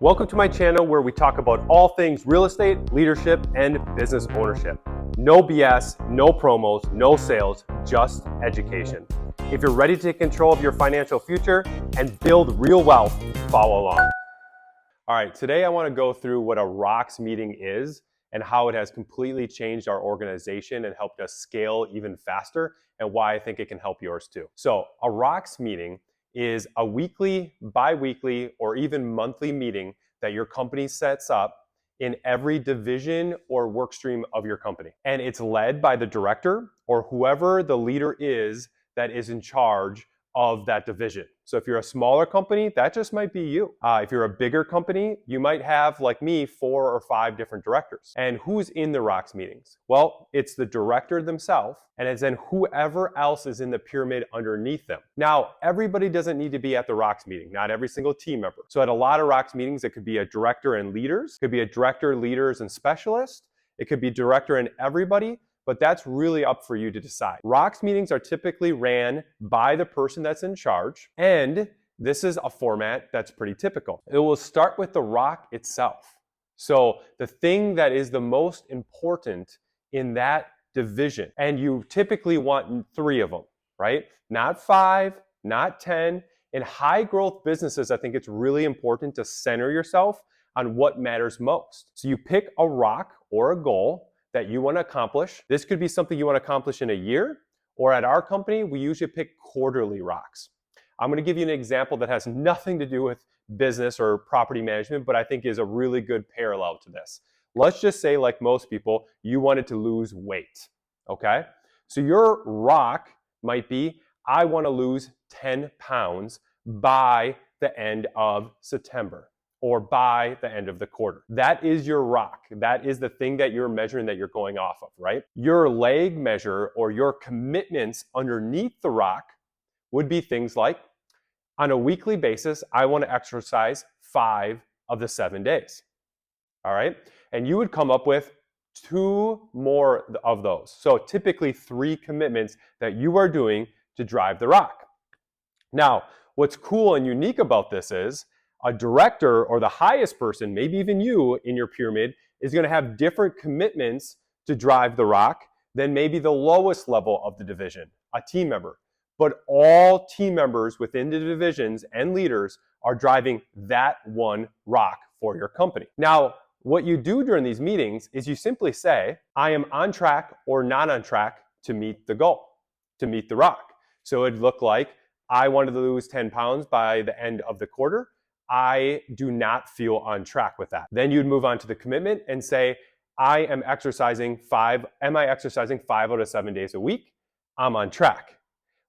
Welcome to my channel where we talk about all things real estate, leadership, and business ownership. No BS, no promos, no sales, just education. If you're ready to take control of your financial future and build real wealth, follow along. All right, today I want to go through what a ROCS meeting is and how it has completely changed our organization and helped us scale even faster, and why I think it can help yours too. So a ROCS meeting is a weekly, bi-weekly, or even monthly meeting that your company sets up in every division or work stream of your company. And it's led by the director or whoever the leader is that is in charge of that division. So if you're a smaller company, that just might be you. If you're a bigger company, you might have, like me, 4 or 5 different directors. And who's in the ROCS meetings? Well, it's the director themselves, and it's then whoever else is in the pyramid underneath them. Now, everybody doesn't need to be at the ROCS meeting, not every single team member. So at a lot of ROCS meetings, it could be a director and leaders, it could be a director, leaders, and specialists, it could be director and everybody, but that's really up for you to decide. ROCS meetings are typically ran by the person that's in charge, and this is a format that's pretty typical. It will start with the ROC itself. So the thing that is the most important in that division, and you typically want 3 of them, right? Not 5, not 10. In high growth businesses, I think it's really important to center yourself on what matters most. So you pick a ROC or a goal that you want to accomplish. This could be something you want to accomplish in a year, or at our company, we usually pick quarterly ROCs. I'm going to give you an example that has nothing to do with business or property management, but I think is a really good parallel to this. Let's just say, like most people, you wanted to lose weight, okay? So your ROC might be, I want to lose 10 pounds by the end of September, or by the end of the quarter. That is your ROC. That is the thing that you're measuring, that you're going off of, right? Your leg measure or your commitments underneath the ROC would be things like, on a weekly basis, I want to exercise 5 of the 7 days. All right? And you would come up with 2 more of those. So typically 3 commitments that you are doing to drive the ROC. Now, what's cool and unique about this is, a director or the highest person, maybe even you in your pyramid, is going to have different commitments to drive the ROC than maybe the lowest level of the division, a team member. But all team members within the divisions and leaders are driving that one ROC for your company. Now, what you do during these meetings is you simply say, I am on track or not on track to meet the goal, to meet the ROC. So it'd look like, I wanted to lose 10 pounds by the end of the quarter. I do not feel on track with that. Then you'd move on to the commitment and say, am I exercising 5 out of 7 days a week? I'm on track.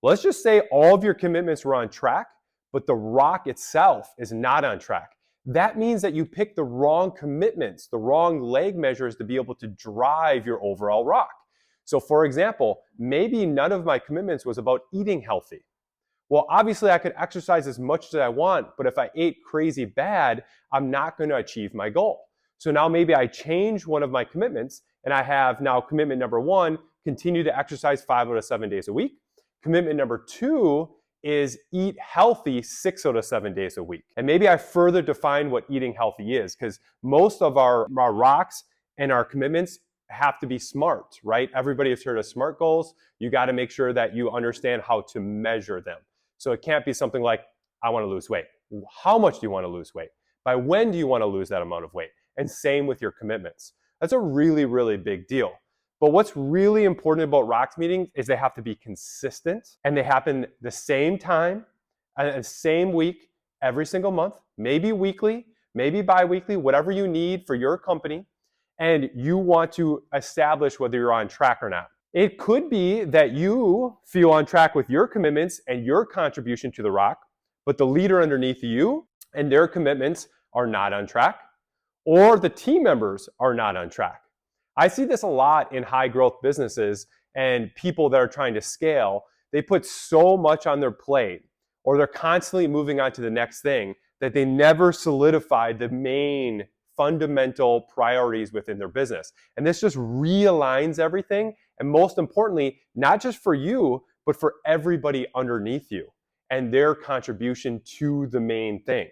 Let's just say all of your commitments were on track, but the ROC itself is not on track. That means that you picked the wrong commitments, the wrong leg measures to be able to drive your overall ROC. So for example, maybe none of my commitments was about eating healthy. Well, obviously I could exercise as much as I want, but if I ate crazy bad, I'm not going to achieve my goal. So now maybe I change one of my commitments, and I have now commitment number 1, continue to exercise 5 out of 7 days a week. Commitment number 2 is eat healthy 6 out of 7 days a week. And maybe I further define what eating healthy is, because most of our ROCs and our commitments have to be SMART, right? Everybody has heard of SMART goals. You got to make sure that you understand how to measure them. So it can't be something like, I want to lose weight. How much do you want to lose weight? By when do you want to lose that amount of weight? And same with your commitments. That's a really, really big deal. But what's really important about ROCS meetings is they have to be consistent, and they happen the same time and the same week every single month, maybe weekly, maybe bi-weekly, whatever you need for your company. And you want to establish whether you're on track or not. It could be that you feel on track with your commitments and your contribution to the ROC, but the leader underneath you and their commitments are not on track, or the team members are not on track. I see this a lot in high growth businesses and people that are trying to scale. They put so much on their plate, or they're constantly moving on to the next thing, that they never solidify the main fundamental priorities within their business. And this just realigns everything. And most importantly, not just for you, but for everybody underneath you and their contribution to the main thing.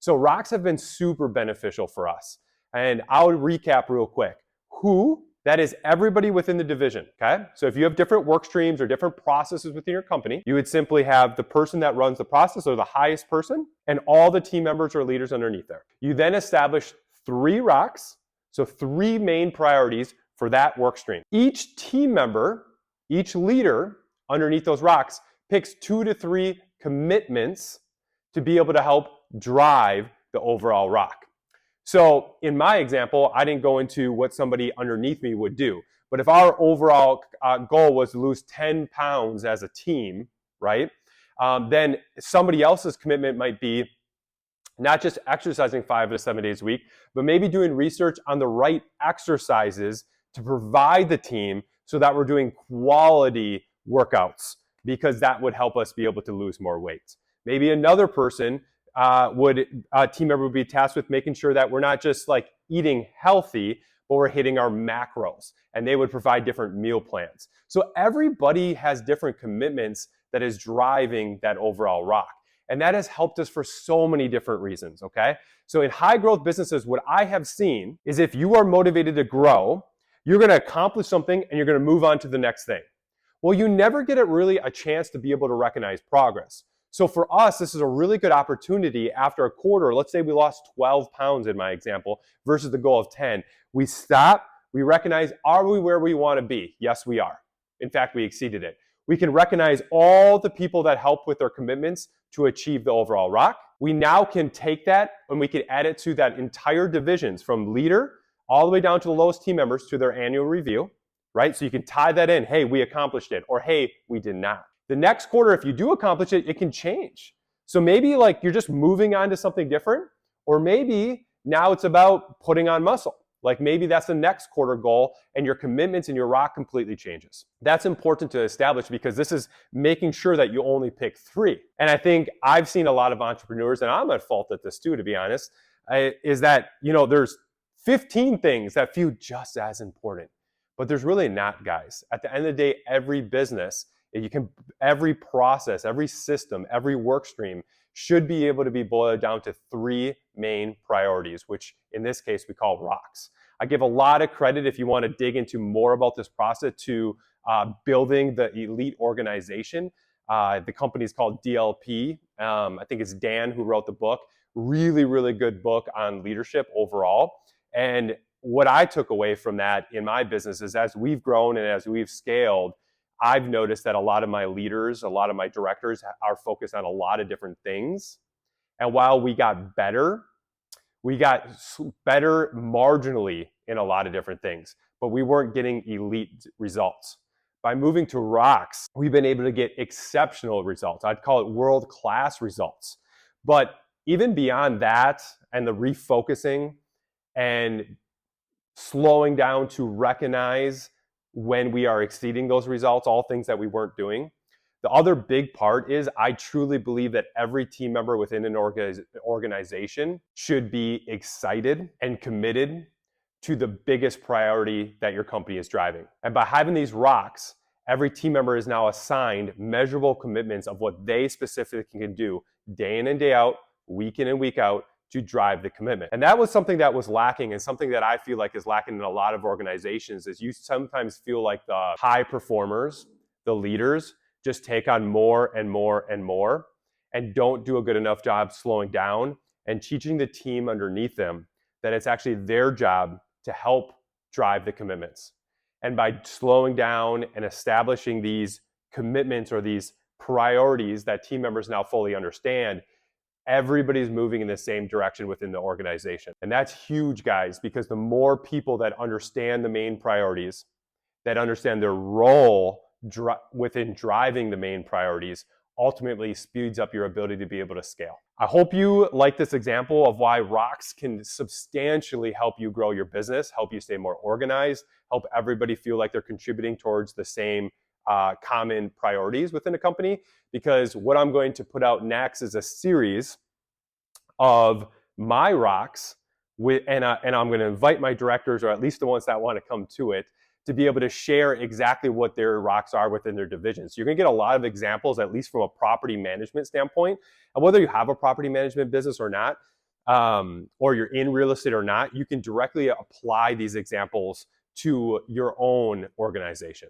So rocks have been super beneficial for us. And I'll recap real quick. Who? That is everybody within the division, okay? So if you have different work streams or different processes within your company, you would simply have the person that runs the process or the highest person and all the team members or leaders underneath there. You then establish 3 rocks, so 3 main priorities for that work stream. Each team member, each leader underneath those rocks picks 2 to 3 commitments to be able to help drive the overall rock. So in my example, I didn't go into what somebody underneath me would do. But if our overall goal was to lose 10 pounds as a team, right, then somebody else's commitment might be not just exercising 5 to 7 days a week, but maybe doing research on the right exercises to provide the team so that we're doing quality workouts, because that would help us be able to lose more weight. Maybe another person team member would be tasked with making sure that we're not just like eating healthy, but we're hitting our macros, and they would provide different meal plans. So everybody has different commitments that is driving that overall rock. And that has helped us for so many different reasons, okay? So in high growth businesses, what I have seen is if you are motivated to grow, you're gonna accomplish something and you're gonna move on to the next thing. Well, you never get really a chance to be able to recognize progress. So for us, this is a really good opportunity after a quarter. Let's say we lost 12 pounds in my example versus the goal of 10. We stop, we recognize, are we where we want to be? Yes, we are. In fact, we exceeded it. We can recognize all the people that help with their commitments to achieve the overall rock. We now can take that and we can add it to that entire divisions from leader all the way down to the lowest team members to their annual review, right? So you can tie that in. Hey, we accomplished it, or hey, we did not. The next quarter, if you do accomplish it, it can change. So maybe like you're just moving on to something different, or maybe now it's about putting on muscle. Like maybe that's the next quarter goal and your commitments and your rock completely changes. That's important to establish because this is making sure that you only pick 3. And I think I've seen a lot of entrepreneurs, and I'm at fault at this too, to be honest, is that, there's 15 things that feel just as important, but there's really not, guys. At the end of the day, every business, every process, every system, every work stream should be able to be boiled down to 3 main priorities, which in this case we call rocks. I give a lot of credit, if you want to dig into more about this process, to building the elite organization. The company is called DLP. I think it's Dan who wrote the book. Really, really good book on leadership overall. And what I took away from that in my business is as we've grown and as we've scaled, I've noticed that a lot of my leaders, a lot of my directors are focused on a lot of different things. And while we got better marginally in a lot of different things, but we weren't getting elite results. By moving to rocks, we've been able to get exceptional results. I'd call it world-class results. But even beyond that and the refocusing and slowing down to recognize when we are exceeding those results, all things that we weren't doing. The other big part is I truly believe that every team member within an organization should be excited and committed to the biggest priority that your company is driving. And by having these rocks, every team member is now assigned measurable commitments of what they specifically can do day in and day out, week in and week out, to drive the commitment. And that was something that was lacking, and something that I feel like is lacking in a lot of organizations is you sometimes feel like the high performers, the leaders, just take on more and more and more and don't do a good enough job slowing down and teaching the team underneath them that it's actually their job to help drive the commitments. And by slowing down and establishing these commitments or these priorities that team members now fully understand, everybody's moving in the same direction within the organization. And that's huge, guys, because the more people that understand the main priorities, that understand their role within driving the main priorities, ultimately speeds up your ability to be able to scale. I hope you like this example of why rocks can substantially help you grow your business, help you stay more organized, help everybody feel like they're contributing towards the same common priorities within a company. Because what I'm going to put out next is a series of my rocks, and I'm going to invite my directors, or at least the ones that want to come to it, to be able to share exactly what their rocks are within their divisions. So you're going to get a lot of examples, at least from a property management standpoint. And whether you have a property management business or not, or you're in real estate or not, you can directly apply these examples to your own organization.